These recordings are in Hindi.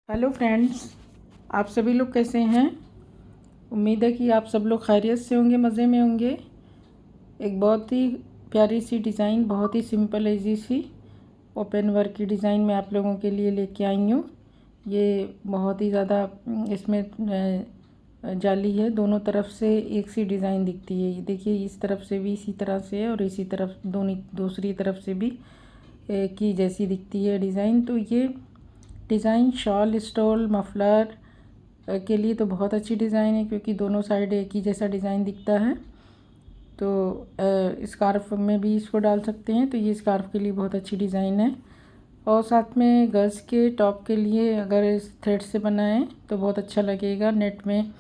हेलो फ्रेंड्स, आप सभी लोग कैसे हैं। उम्मीद है कि आप सब लोग खैरियत से होंगे, मज़े में होंगे। एक बहुत ही प्यारी सी डिज़ाइन, बहुत ही सिंपल इजी सी ओपन वर्क की डिज़ाइन मैं आप लोगों के लिए लेके आई हूँ। ये बहुत ही ज़्यादा इसमें जाली है, दोनों तरफ से एक सी डिज़ाइन दिखती है। ये देखिए, इस तरफ से भी इसी तरह से है और इसी तरफ दूसरी तरफ से भी की जैसी दिखती है डिज़ाइन। तो ये डिज़ाइन शॉल, स्टोल, मफलर के लिए तो बहुत अच्छी डिज़ाइन है, क्योंकि दोनों साइड एक ही जैसा डिज़ाइन दिखता है। तो स्कार्फ में भी इसको डाल सकते हैं, तो ये स्कार्फ के लिए बहुत अच्छी डिज़ाइन है। और साथ में गर्ल्स के टॉप के लिए अगर इस थ्रेड से बनाएं तो बहुत अच्छा लगेगा। नेट में,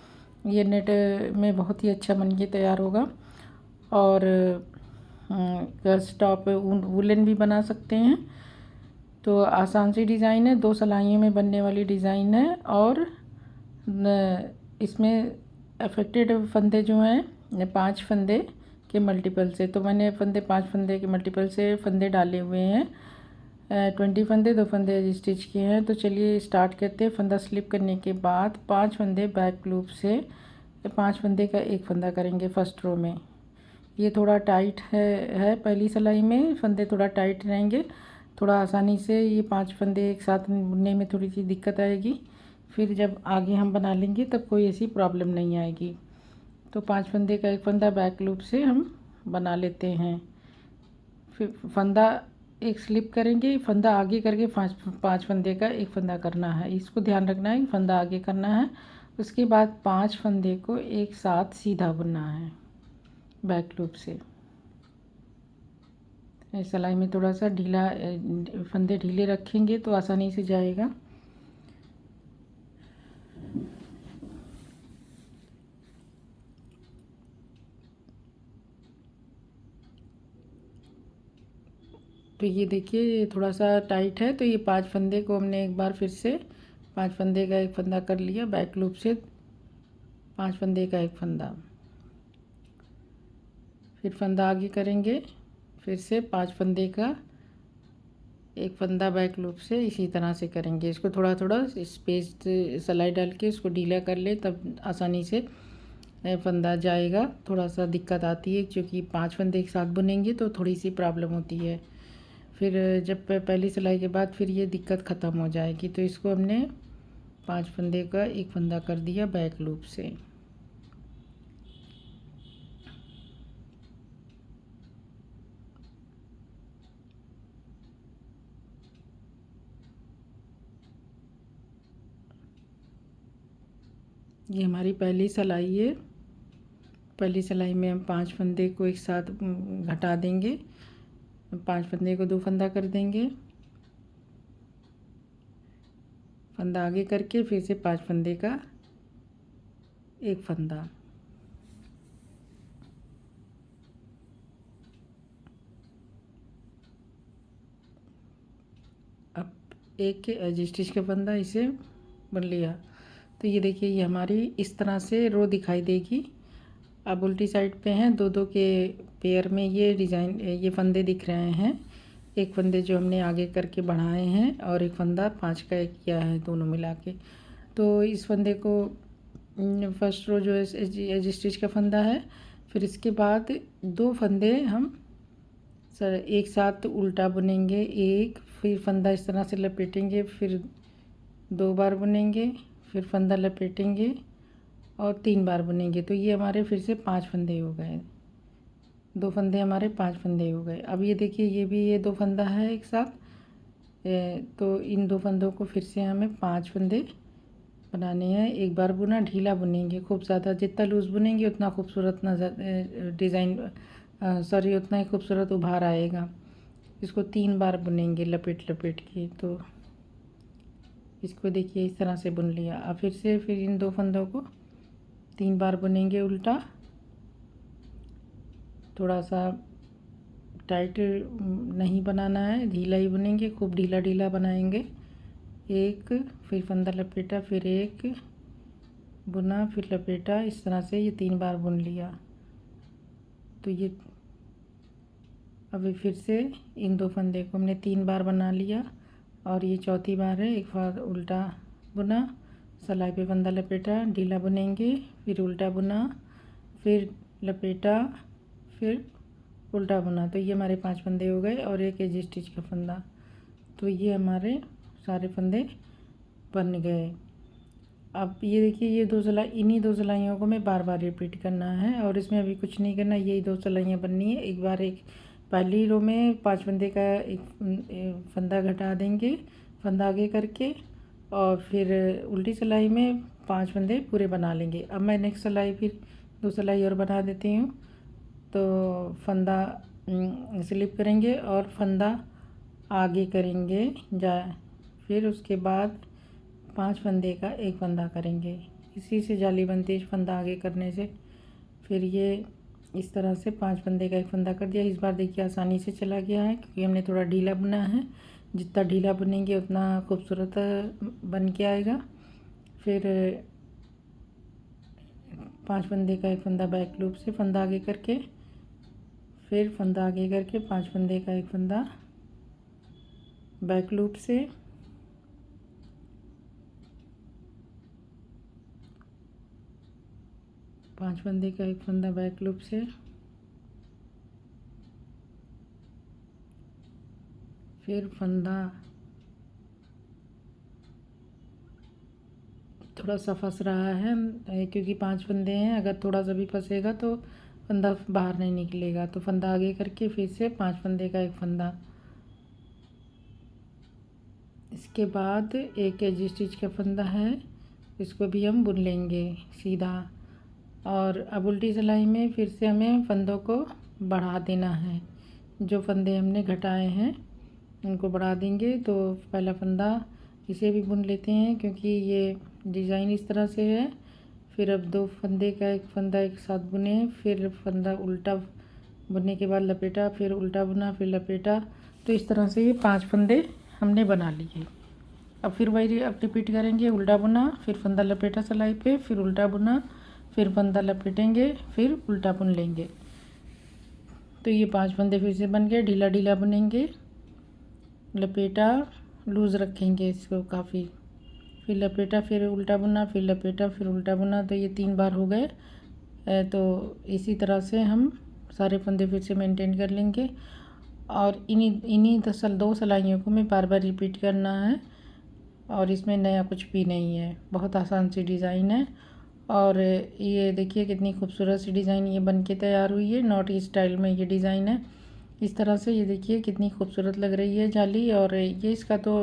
ये नेट में बहुत ही अच्छा बन के तैयार होगा। और गर्ल्स टॉप वुलन भी बना सकते हैं। तो आसान सी डिज़ाइन है, 2 सिलाइयों में बनने वाली डिज़ाइन है। और इसमें अफेक्टेड फंदे जो हैं 5 फंदे के मल्टीपल से, तो मैंने 5 फंदे के मल्टीपल से फंदे डाले हुए हैं। 20 फंदे, 2 फंदे स्टिच किए हैं। तो चलिए स्टार्ट करते हैं। फंदा स्लिप करने के बाद 5 फंदे बैक लूप से, 5 फंदे का एक फंदा करेंगे फर्स्ट रो में। ये थोड़ा टाइट है पहली सिलाई में फंदे थोड़ा टाइट रहेंगे। थोड़ा आसानी से ये 5 फंदे एक साथ बुनने में थोड़ी सी दिक्कत आएगी। फिर जब आगे हम बना लेंगे तब कोई ऐसी प्रॉब्लम नहीं आएगी। तो 5 फंदे का एक फंदा बैक लूप से हम बना लेते हैं। फिर फंदा एक स्लिप करेंगे, फंदा आगे करके 5 फंदे का एक फंदा करना है। इसको ध्यान रखना है कि फंदा आगे करना है। उसके बाद 5 फंदे को एक साथ सीधा बुनना है बैक लूप से। सिलाई में थोड़ा सा ढीला, फंदे ढीले रखेंगे तो आसानी से जाएगा। तो ये देखिए, ये थोड़ा सा टाइट है, तो ये 5 फंदे को हमने एक बार फिर से 5 फंदे का एक फंदा कर लिया बैक लूप से। 5 फंदे का एक फंदा, फिर फंदा आगे करेंगे, फिर से 5 फंदे का एक फंदा बैक लूप से इसी तरह से करेंगे। इसको थोड़ा थोड़ा स्पेस सिलाई डाल के इसको ढीला कर ले, तब आसानी से फंदा जाएगा। थोड़ा सा दिक्कत आती है क्योंकि 5 फंदे एक साथ बुनेंगे तो थोड़ी सी प्रॉब्लम होती है। फिर जब पहली सिलाई के बाद फिर ये दिक्कत ख़त्म हो जाएगी। तो इसको हमने 5 फंदे का एक फंदा कर दिया बैक लूप से। ये हमारी पहली सिलाई है। पहली सिलाई में हम 5 फंदे को एक साथ घटा देंगे, 5 फंदे को 2 फंदा कर देंगे। फंदा आगे करके फिर से 5 फंदे का एक फंदा। अब एक एज स्टिच का फंदा इसे बुन लिया। तो ये देखिए, ये हमारी इस तरह से रो दिखाई देगी। अब उल्टी साइड पे हैं, दो दो के पेयर में ये डिज़ाइन, ये फंदे दिख रहे हैं। एक फंदे जो हमने आगे करके बढ़ाए हैं और एक फंदा 5 का एक किया है, दोनों मिला के। तो इस फंदे को फर्स्ट रो जो है एज स्टिच का फंदा है। फिर इसके बाद 2 फंदे हम एक साथ उल्टा बुनेंगे, एक फिर फंदा इस तरह से लपेटेंगे, फिर 2 बार बुनेंगे, फिर फंदा लपेटेंगे और 3 बार बुनेंगे। तो ये हमारे फिर से 5 फंदे हो गए। 2 फंदे हमारे 5 फंदे हो गए। अब ये देखिए, ये भी ये 2 फंदा है एक साथ। तो इन 2 फंदों को फिर से हमें 5 फंदे बनाने हैं। एक बार बुना, ढीला बुनेंगे, खूब ज़्यादा जितना लूज़ बुनेंगे उतना खूबसूरत नज़र डिज़ाइन, सॉरी, उतना ही खूबसूरत उभार आएगा। इसको 3 बार बुनेंगे लपेट लपेट के। तो इसको देखिए इस तरह से बुन लिया। अब फिर इन 2 फंदों को 3 बार बुनेंगे उल्टा। थोड़ा सा टाइट नहीं बनाना है, ढीला ही बुनेंगे, खूब ढीला ढीला बनाएंगे। एक, फिर फंदा लपेटा, फिर एक बुना, फिर लपेटा, इस तरह से ये 3 बार बुन लिया। तो ये अभी फिर से इन 2 फंदे को हमने 3 बार बना लिया और ये चौथी बार है। एक बार उल्टा बुना, सिलाई पे फंदा लपेटा, ढीला बुनेंगे, फिर उल्टा बुना, फिर लपेटा, फिर उल्टा बुना। तो ये हमारे 5 फंदे हो गए और एक एज स्टिच का फंदा। तो ये हमारे सारे फंदे बन गए। अब ये देखिए, ये 2 सिलाई, इन्हीं 2 सिलाइयों को मैं बार बार रिपीट करना है और इसमें अभी कुछ नहीं करना। यही 2 सिलाइयाँ बननी है। एक बार एक पहली रो में 5 फंदे का एक फंदा घटा देंगे, फंदा आगे करके, और फिर उल्टी सिलाई में 5 फंदे पूरे बना लेंगे। अब मैं नेक्स्ट सिलाई फिर 2 सिलाई और बना देती हूँ। तो फंदा स्लिप करेंगे और फंदा आगे करेंगे फिर उसके बाद 5 फंदे का एक फंदा करेंगे। इसी से जाली बनती है, फंदा आगे करने से। फिर ये इस तरह से 5 फंदे का एक फंदा कर दिया। इस बार देखिए आसानी से चला गया है क्योंकि हमने थोड़ा ढीला बुना है। जितना ढीला बुनेंगे उतना खूबसूरत बन के आएगा। फिर 5 फंदे का एक फंदा बैक लूप से, फंदा आगे करके, फिर फंदा आगे करके 5 फंदे का एक फंदा बैक लूप से, पांच फंदे का एक फंदा बैक लूप से, फिर फंदा थोड़ा सा फंस रहा है क्योंकि 5 फंदे हैं। अगर थोड़ा सा भी फंसेगा तो फंदा बाहर नहीं निकलेगा। तो फंदा आगे करके फिर से 5 फंदे का एक फंदा। इसके बाद एक एज स्टिच का फंदा है, इसको भी हम बुन लेंगे सीधा। और अब उल्टी सिलाई में फिर से हमें फंदों को बढ़ा देना है। जो फंदे हमने घटाए हैं उनको बढ़ा देंगे। तो पहला फंदा इसे भी बुन लेते हैं क्योंकि ये डिज़ाइन इस तरह से है। फिर अब 2 फंदे का एक फंदा एक साथ बुने, फिर फंदा उल्टा बुनने के बाद लपेटा, फिर उल्टा बुना, फिर लपेटा। तो इस तरह से ये 5 फंदे हमने बना लिए। अब फिर वही अब रिपीट करेंगे। उल्टा बुना, फिर फंदा लपेटा सिलाई पे, फिर उल्टा बुना, फिर फंदा लपेटेंगे, फिर उल्टा बुन लेंगे। तो ये 5 फंदे फिर से बन गए। ढीला ढीला बुनेंगे, लपेटा, लूज़ रखेंगे इसको काफ़ी, फिर लपेटा, फिर उल्टा बुना, फिर लपेटा, फिर उल्टा बुना। तो ये 3 बार हो गए। तो इसी तरह से हम सारे फंदे फिर से मेंटेन कर लेंगे। और इन्हीं 2 सिलाइयों को मैं बार बार रिपीट करना है और इसमें नया कुछ भी नहीं है। बहुत आसान सी डिज़ाइन है। और ये देखिए कितनी खूबसूरत सी डिज़ाइन ये बन के तैयार हुई है। नॉट स्टाइल में ये डिज़ाइन है। इस तरह से ये देखिए कितनी खूबसूरत लग रही है जाली। और ये इसका तो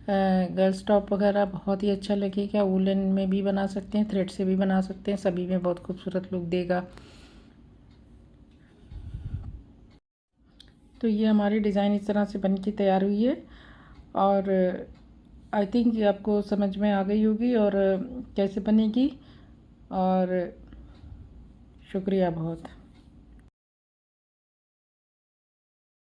गर्ल्स टॉप वगैरह बहुत ही अच्छा लगेगा। वूलन में भी बना सकते हैं, थ्रेड से भी बना सकते हैं, सभी में बहुत खूबसूरत लुक देगा। तो ये हमारी डिज़ाइन इस तरह से बन के तैयार हुई है। और आई थिंक ये आपको समझ में आ गई होगी और कैसे बनेगी। और शुक्रिया बहुत।